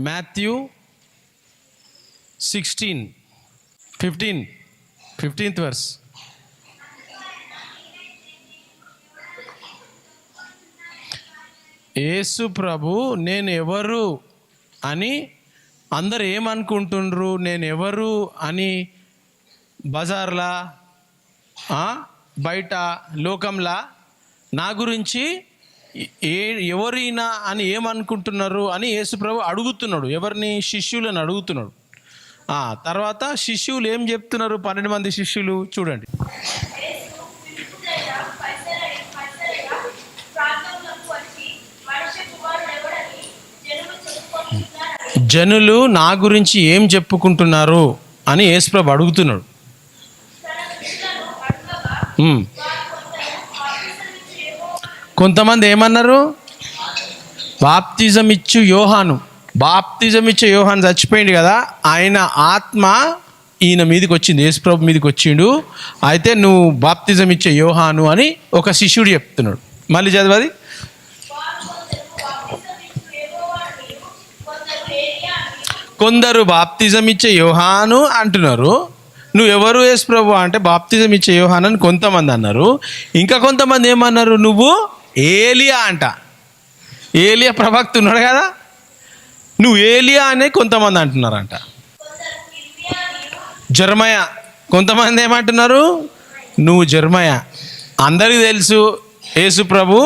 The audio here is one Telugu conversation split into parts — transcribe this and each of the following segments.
Matthew 15th verse. యేసు ప్రభు నేను ఎవరు అని అందరు ఏమనుకుంటుండ్రు, నేను ఎవరు అని బజార్లా బయట లోకంలా నా గురించి ఎవరైనా అని ఏమనుకుంటున్నారు అని యేసు ప్రభు అడుగుతున్నాడు. ఎవరిని? శిష్యులను అడుగుతున్నాడు. తర్వాత శిష్యులు ఏం చెప్తున్నారు? 12 మంది శిష్యులు చూడండి. జనులు నా గురించి ఏం చెప్పుకుంటున్నారు అని యేసుప్రభు అడుగుతున్నాడు. కొంతమంది ఏమన్నారు? బాప్తిజం ఇచ్చే యోహాను చచ్చిపోయింది కదా, ఆయన ఆత్మ ఈయన మీదకి వచ్చింది, యేసుప్రభు మీదకి వచ్చిండు. అయితే నువ్వు బాప్తిజం ఇచ్చే యోహాను అని ఒక శిష్యుడు చెప్తున్నాడు. మళ్ళీ చదవది. కొందరు బాప్తిజం ఇచ్చే యోహాను అంటున్నారు. నువ్వెవరు యేసుప్రభు అంటే బాప్తిజం ఇచ్చే యోహాను అని కొంతమంది అన్నారు. ఇంకా కొంతమంది ఏమన్నారు? నువ్వు ఏలియా అంట. ఏలియా ప్రవక్త ఉన్నాడు కదా, నువ్వు ఏలియా అనే కొంతమంది అంటున్నారంట. జర్మయ, కొంతమంది ఏమంటున్నారు? నువ్వు జర్మయ. అందరికీ తెలుసు యేసు ప్రభు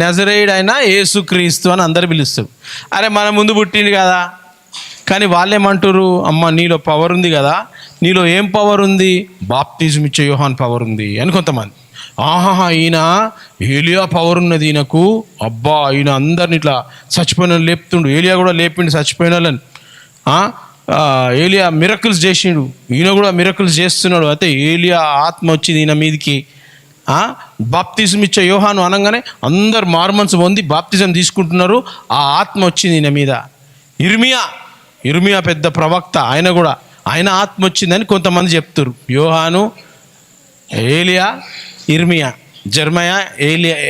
నజరేయుడైన యేసుక్రీస్తు అని అందరు పిలుస్తారు. అరే మన ముందు పుట్టింది కదా, కానీ వాళ్ళు ఏమంటారు? అమ్మ నీలో పవర్ ఉంది కదా, నీలో ఏం పవర్ ఉంది? బాప్తిజం ఇచ్చే యోహాన్ పవర్ ఉంది అని కొంతమంది. ఈయన ఏలియా పవర్ ఉన్నది ఈయనకు. అబ్బా ఈయన అందరిని ఇట్లా చచ్చిపోయిన లేపుతుండు, ఏలియా కూడా లేపిండు చచ్చిపోయిన వాళ్ళని. ఏలియా మిరకిల్స్ చేసిండు, ఈయన కూడా మిరకిల్స్ చేస్తున్నాడు. అయితే ఏలియా ఆత్మ వచ్చింది ఈయన మీదికి. బాప్తిజం ఇచ్చే యోహాను అనగానే అందరు మార్మన్స్ పొంది బాప్తిజం తీసుకుంటున్నారు. ఆ ఆత్మ వచ్చింది ఈయన మీద. ఇర్మియా పెద్ద ప్రవక్త, ఆయన ఆత్మ వచ్చిందని కొంతమంది చెప్తారు. యోహాను, ఏలియా, ఇర్మియా, Jeremiah,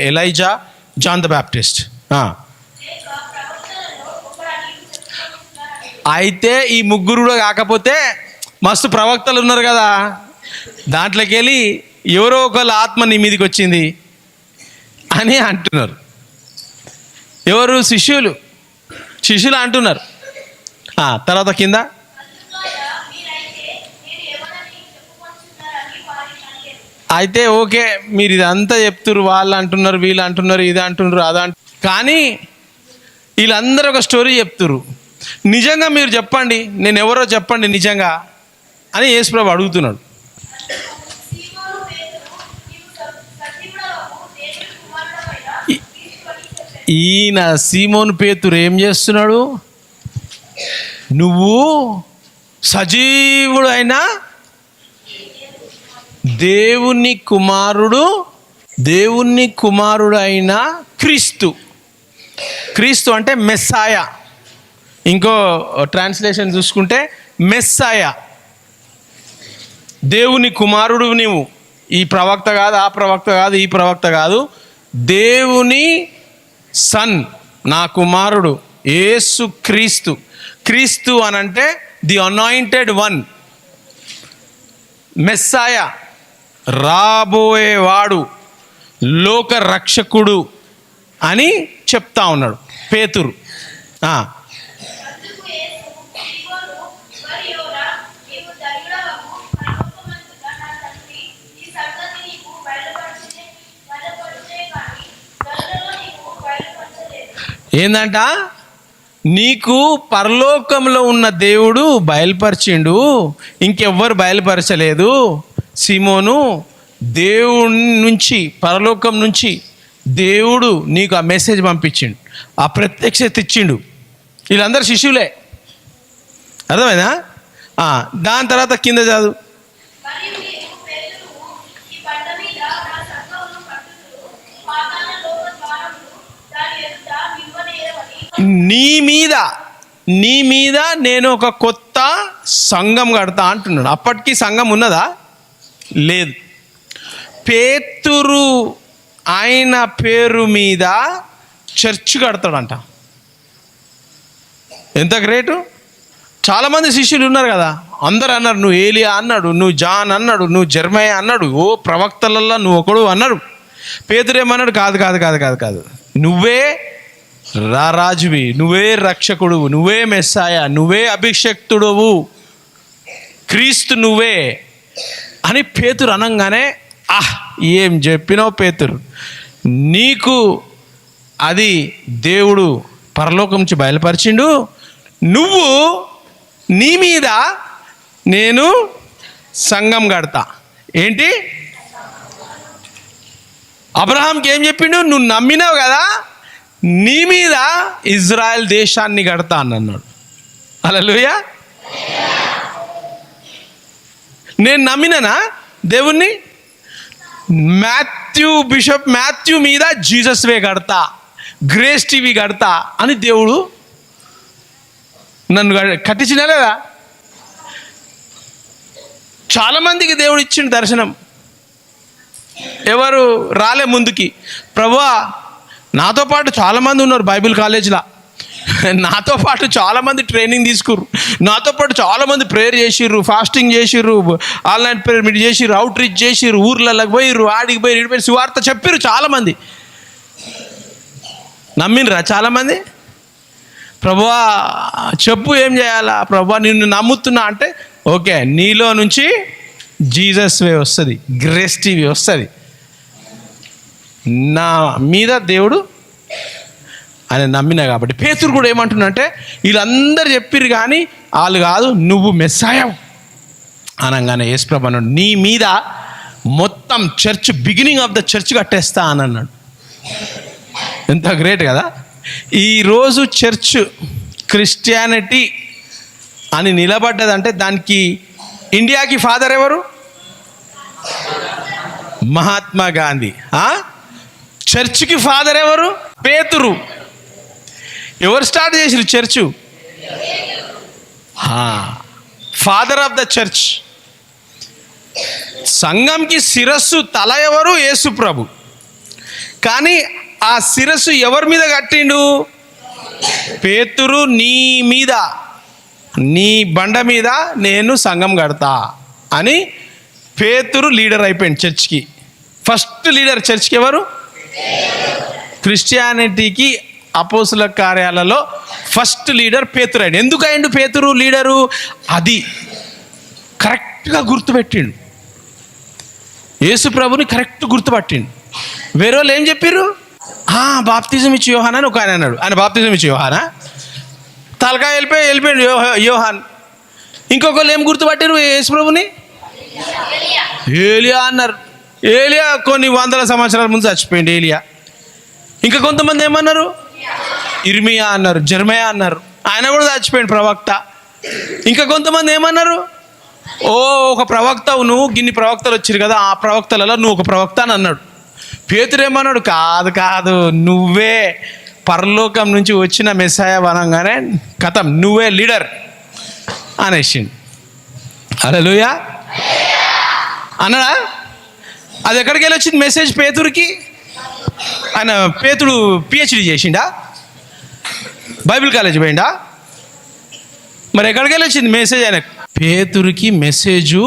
Elijah, John the Baptist. అయితే ఈ ముగ్గురు కూడా కాకపోతే మస్తు ప్రవక్తలు ఉన్నారు కదా, దాంట్లోకి వెళ్ళి ఎవరో ఒకళ్ళ ఆత్మ నీ మీదకి వచ్చింది అని అంటున్నారు. ఎవరు? శిష్యులు అంటున్నారు. తర్వాత కింద అయితే ఓకే మీరు ఇదంతా చెప్తున్నారు, వాళ్ళు అంటున్నారు, వీళ్ళు అంటున్నారు, ఇది అంటున్నారు, కానీ వీళ్ళందరూ ఒక స్టోరీ చెప్తున్నారు. నిజంగా మీరు చెప్పండి, నేను ఎవరో చెప్పండి నిజంగా అని యేసుప్రభు అడుగుతున్నాడు. ఈయన సీమోను పేతురు ఏం చేస్తున్నాడు? నువ్వు సజీవుడు అయిన దేవుని కుమారుడు అయిన క్రీస్తు అంటే మెస్సాయా. ఇంకో ట్రాన్స్లేషన్ చూసుకుంటే మెస్సాయా, దేవుని కుమారుడు నువ్వు. ఈ ప్రవక్త కాదు, ఆ ప్రవక్త కాదు, ఈ ప్రవక్త కాదు, దేవుని సన్, నా కుమారుడు యేసు క్రీస్తు అనంటే ది అనాయింటెడ్ వన్, మెస్సాయా, రాబోయేవాడు, లోక రక్షకుడు అని చెప్తా ఉన్నాడు పేతురు. ఏందంట? నీకు పరలోకంలో ఉన్న దేవుడు బయలుపరిచిండు, ఇంకెవ్వరు బయలుపరచలేదు. సీమోను, దేవుడి నుంచి, పరలోకం నుంచి దేవుడు నీకు ఆ మెసేజ్ పంపించిండు, ఆ ప్రత్యక్షత ఇచ్చిండు. వీళ్ళందరూ శిష్యులే. అర్థమైందా? దాని తర్వాత కింద చదువు. నీ మీద నేను ఒక కొత్త సంఘం కడతా అంటున్నాడు. అప్పటికి సంఘం ఉన్నదా? లేదు. పేతురు ఆయన పేరు మీద చర్చ్ కడతాడంట. ఎంత గ్రేటు. చాలామంది శిష్యులు ఉన్నారు కదా, అందరు అన్నారు నువ్వు ఏలియా అన్నాడు, నువ్వు జాన్ అన్నాడు, నువ్వు జెర్మయా అన్నాడు, ఓ ప్రవక్తలల్లో నువ్వు ఒకడు అన్నాడు. పేతురేమన్నాడు, కాదు కాదు కాదు కాదు కాదు, నువ్వే రాజువి, నువ్వే రక్షకుడు, నువ్వే మెస్సాయ, నువ్వే అభిషక్తుడువు, క్రీస్తు నువ్వే అని పేతురు అనగానే, ఏం చెప్పినావు పేతురు, నీకు అది దేవుడు పరలోకం నుంచి బయలుపరిచిండు, నువ్వు నీ మీద నేను సంఘం కడతా. ఏంటి అబ్రహాంకి ఏం చెప్పిండు, నువ్వు నమ్మినావు కదా, నీ మీద ఇజ్రాయెల్ దేశాన్ని కడతా అని అన్నాడు. హల్లెలూయా. నేను నమ్మినానా దేవుణ్ణి? బిషప్ మాథ్యూ మీద జీసస్ వే కడతా, గ్రేస్ టీవీ కడతా అని దేవుడు నన్ను కట్టించినా లేదా? చాలామందికి దేవుడు ఇచ్చిన దర్శనం, ఎవరు రాలే ముందుకి. ప్రభువా, నాతో పాటు చాలామంది ఉన్నారు బైబిల్ కాలేజీలో, నాతో పాటు చాలామంది ట్రైనింగ్ తీసుకుర్రు, నాతో పాటు చాలామంది ప్రేయర్ చేసిర్రు, ఫాస్టింగ్ చేసిర్రు, ఆన్లైన్ ప్రేయర్ మీట్ చేసిర్రు, అవుట్ రీచ్ చేసిర్రు, ఊర్లలోకి పోయిర్రు, ఆడికి పోయి ఇడిపోయి సువార్త చెప్పిర్రు. చాలామంది నమ్మినరా? చాలామంది ప్రభువా చెప్పు ఏం చేయాలా, ప్రభువా నిన్ను నమ్ముతున్నా అంటే, ఓకే నీలో నుంచి జీసస్ వే వస్తుంది, గ్రేస్ టీవీ వస్తుంది, నా మీద దేవుడు అని నమ్మినా కాబట్టి. పేతురు కూడా ఏమంటున్నంటే, వీళ్ళందరూ చెప్పిర్రు కానీ వాళ్ళు కాదు, నువ్వు మెస్సాయవు అనగానే యేసుప్రభు అన్నాడు, నీ మీద మొత్తం church, beginning of the church కట్టేస్తా అని అన్నాడు. ఎంత గ్రేట్ కదా. ఈరోజు చర్చ్ క్రిస్టియానిటీ అని నిలబడ్డదంటే దానికి ఇండియాకి ఫాదర్ ఎవరు? మహాత్మా గాంధీ. చర్చ్కి ఫాదర్ ఎవరు? పేతురు. ఎవరు స్టార్ట్ చేసిరు church? Father of the church. సంఘంకి శిరస్సు, తల ఎవరు? యేసు ప్రభు. కానీ ఆ శిరస్సు ఎవరి మీద కట్టిండు? పేతురు, నీ మీద, నీ బండ మీద నేను సంఘం కడతా అని పేతురు లీడర్ అయిపోయింది చర్చ్కి. ఫస్ట్ లీడర్ చర్చ్కి ఎవరు? క్రిస్టియానిటీకి అపోస్తుల కార్యాలలో ఫస్ట్ లీడర్ పేతురు అయ్యిండు. ఎందుకు అయ్యిండు పేతురు లీడరు? అది కరెక్ట్గా గుర్తుపెట్టిండు, యేసు ప్రభుని కరెక్ట్ గుర్తుపట్టిండు. వేరే వాళ్ళు ఏం చెప్పారు? బాప్తిజం ఇచ్చి యోహాన్ అని ఒక ఆయన అన్నాడు. ఆయన బాప్తిజం ఇచ్చి యోహానా? తలకాయ వెళ్ళిపోయాడు యోహాన్. ఇంకొకళ్ళు ఏం గుర్తుపట్టారు యేసు ప్రభుని? ఏలియా అన్నారు. ఏలియా కొన్ని వందల సంవత్సరాల ముందు చచ్చిపోయింది ఏలియా. ఇంకా కొంతమంది ఏమన్నారు? ఇర్మియా అన్నారు, జెర్మయా అన్నారు, ఆయన కూడా చచ్చిపోయింది ప్రవక్త. ఇంకా కొంతమంది ఏమన్నారు? ఒక ప్రవక్త, నువ్వు గిన్ని ప్రవక్తలు వచ్చారు కదా, ఆ ప్రవక్తలలో నువ్వు ఒక ప్రవక్త అని అన్నాడు. పేతురు ఏమన్నాడు? కాదు కాదు, నువ్వే పరలోకం నుంచి వచ్చిన మెస్సాయ అనగానే కథం, నువ్వే లీడర్ అనేసిండు. హల్లెలూయా అన్నాడా? అది ఎక్కడికి వెళ్ళి వచ్చింది మెసేజ్ పేతురుకి? ఆయన పేతుడు పిహెచ్డి చేసిండా? బైబిల్ కాలేజ్ పోయిండా? మరి ఎక్కడికి వెళ్ళి వచ్చింది మెసేజ్? ఆయన పేతురుకి మెసేజు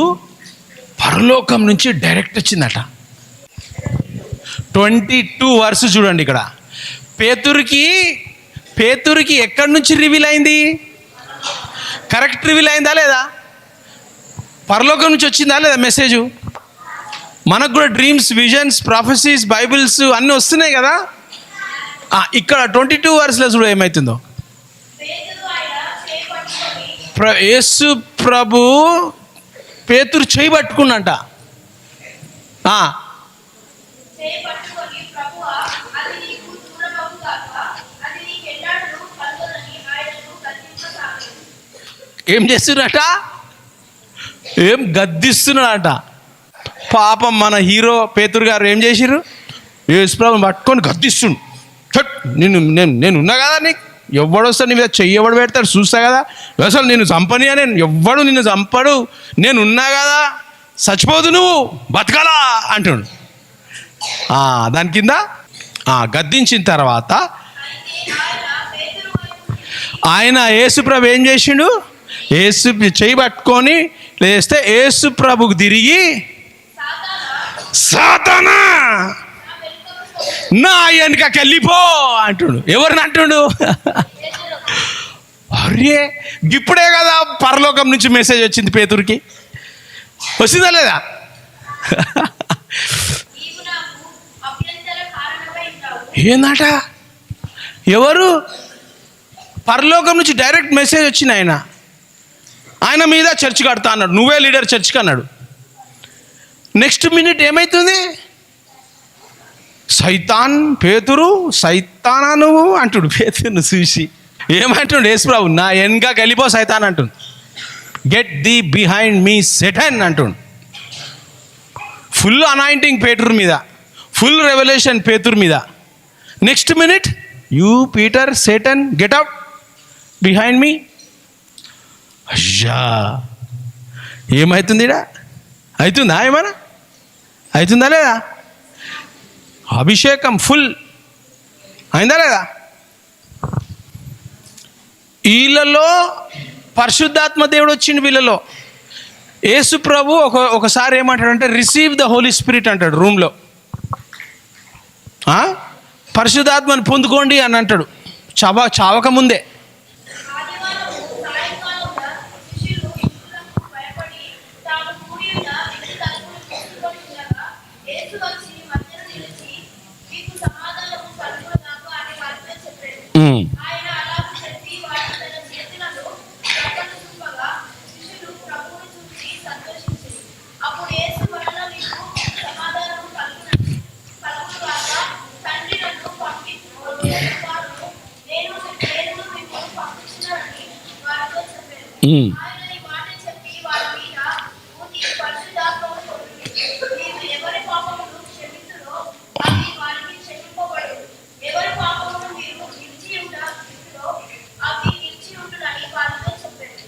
పరలోకం నుంచి డైరెక్ట్ వచ్చిందట. 22 వర్స్ చూడండి ఇక్కడ. పేతురుకి ఎక్కడి నుంచి రివీల్ అయింది? కరెక్ట్ రివీల్ అయిందా లేదా? పరలోకం నుంచి వచ్చిందా లేదా మెసేజు? మనకు కూడా డ్రీమ్స్, విజన్స్, ప్రాఫెసీస్, బైబిల్స్ అన్నీ వస్తున్నాయి కదా. ఇక్కడ 22 వర్స్లో చూడ ఏమవుతుందో. యేసు ప్రభు పేతురు చేయి పట్టుకున్నట. ఏం చేస్తున్నాడట? ఏం గద్దిస్తున్నాడట. పాపం మన హీరో పేతురు గారు ఏం చేసిర్రు? యేసుప్రభుని పట్టుకొని గద్దిస్తుండు. నేను ఉన్నా కదా, నీకు ఎవడు వస్తాడు, నీ మీద చెయ్యి ఎవడు పెడతాడు చూస్తా కదా, అసలు నేను చంపని అని ఎవ్వడు నిన్ను చంపడు, నేను ఉన్నా కదా, చచ్చిపోదు నువ్వు బతకాలా అంటుండు. దాని కింద గద్దించిన తర్వాత ఆయన యేసుప్రభు ఏం చేసిండు? యేసు చేయి పట్టుకొని లేస్తే యేసుప్రభుకు తిరిగి, సాతానా నా వెనుకకి వెళ్ళిపో అంటుండు. ఎవరిని అంటుండు? అరే ఇప్పుడే కదా పరలోకం నుంచి మెసేజ్ వచ్చింది పేతురికి. వచ్చిందా లేదా? ఏందట? ఎవరు? పరలోకం నుంచి డైరెక్ట్ మెసేజ్ వచ్చింది. ఆయన మీద చర్చ్ కడతా అన్నాడు. నువ్వే లీడర్ చర్చ్కి అన్నాడు. నెక్స్ట్ మినిట్ ఏమవుతుంది? సైతాన్ పేతురు, సైతానా నువ్వు అంటుడు. పేతురును చూసి ఏమంటుండు యేసుప్రభు? నా వెనక వెళ్ళిపో సైతాన్ అంటుండు. గెట్ ది బిహైండ్ మీ సెటన్ అంటుండు. ఫుల్ అనాయింటింగ్ పేతురు మీద, ఫుల్ రెవల్యూషన్ పేతురు మీద. Next minute, you Peter Satan get out behind me. అయ్యా ఏమవుతుంది? అవుతుందా? ఏమన్నా అవుతుందా లేదా? అభిషేకం ఫుల్ అయిందా లేదా? వీళ్ళలో పరిశుద్ధాత్మ దేవుడు వచ్చింది. వీళ్ళలో యేసు ప్రభు ఒకసారి ఏమంటాడంటే రిసీవ్ ద హోలీ స్పిరిట్ అంటాడు రూమ్లో. పరిశుద్ధాత్మని పొందుకోండి అని అంటాడు చావక ముందే.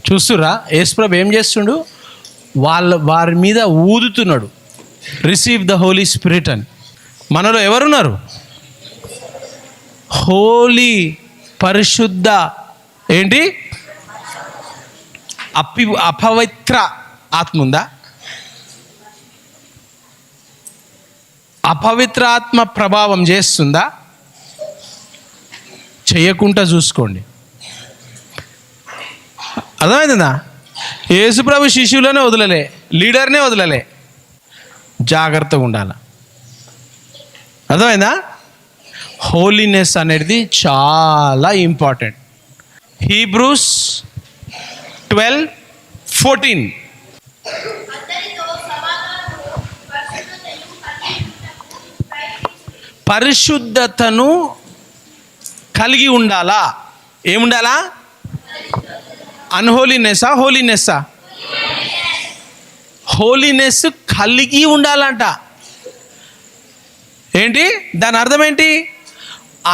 చూస్తురా యేసుప్రభు ఏం చేస్తుండు? వారి మీద ఊదుతున్నాడు, రిసీవ్ ద హోలీ స్పిరిట్ అని. మనలో ఎవరున్నారు? హోలీ పరిశుద్ధ ఏంటి అపవిత్ర ఆత్మ ఉందా? అపవిత్ర ఆత్మ ప్రభావం చేస్తుందా? చేయకుండా చూసుకోండి. అర్థమైందా? యేసుప్రభు శిష్యులనే వదలలే, లీడర్నే వదలలే. జాగ్రత్తగా ఉండాలి. అర్థమైందా? హోలీనెస్ అనేది చాలా ఇంపార్టెంట్. హీబ్రూస్ 12:14 పరిశుద్ధతను కలిగి ఉండాలా? ఏముండాలా? అన్హోలీనెస్సా? హోలీనెస్సా? హోలీనెస్ కలిగి ఉండాలంట. ఏంటి దాని అర్థం? ఏంటి?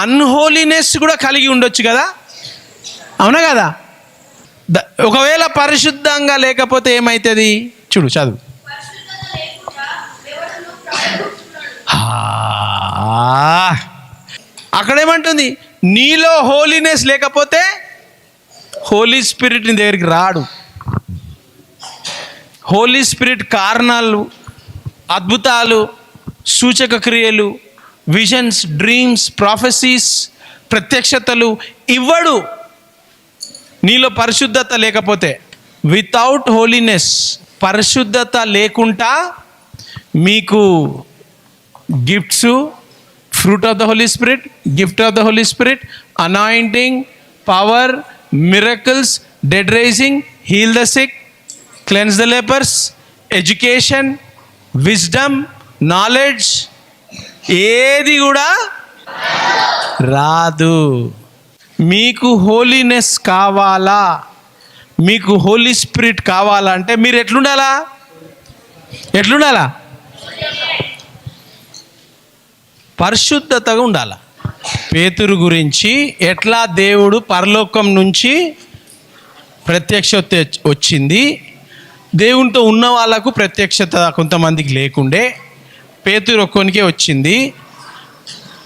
అన్హోలీనెస్ కూడా కలిగి ఉండొచ్చు కదా, అవునా కదా? ఒకవేళ పరిశుద్ధంగా లేకపోతే ఏమవుతుంది? చూడు, చదువు. అక్కడేమంటుంది? నీలో హోలీనెస్ లేకపోతే హోలీ స్పిరిట్ నీ దగ్గరికి రాడు. హోలీ స్పిరిట్ కారణాలు, అద్భుతాలు, సూచక క్రియలు, విజన్స్, డ్రీమ్స్, ప్రాఫెసీస్, ప్రత్యక్షతలు ఇవ్వడు నీలో పరిశుద్ధత లేకపోతే. వితౌట్ హోలీనెస్, పరిశుద్ధత లేకుండా మీకు gifts, fruit of the holy spirit, gift of the holy spirit, anointing, power, miracles, dead raising, heal the sick, cleanse the lepers, education, wisdom, knowledge ఏది కూడా రాదు. మీకు హోలీనెస్ కావాలా, మీకు హోలీ స్పిరిట్ కావాలంటే మీరు ఎట్లుండాలా? పరిశుద్ధతగా ఉండాలా. పేతురు గురించి ఎట్లా దేవుడు పరలోకం నుంచి ప్రత్యక్షత వచ్చింది, దేవునితో ఉన్న వాళ్ళకు ప్రత్యక్షత కొంతమందికి లేకుండే, పేతురు ఒక్కొనికే వచ్చింది.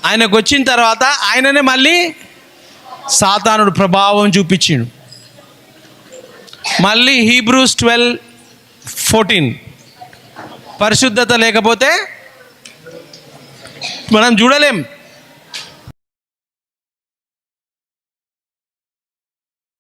ఆయనకు వచ్చిన తర్వాత ఆయననే మళ్ళీ సాతానుడు ప్రభావం చూపించిండు. మళ్ళీ హీబ్రూస్ 12:14 పరిశుద్ధత లేకపోతే మనం చూడలేం.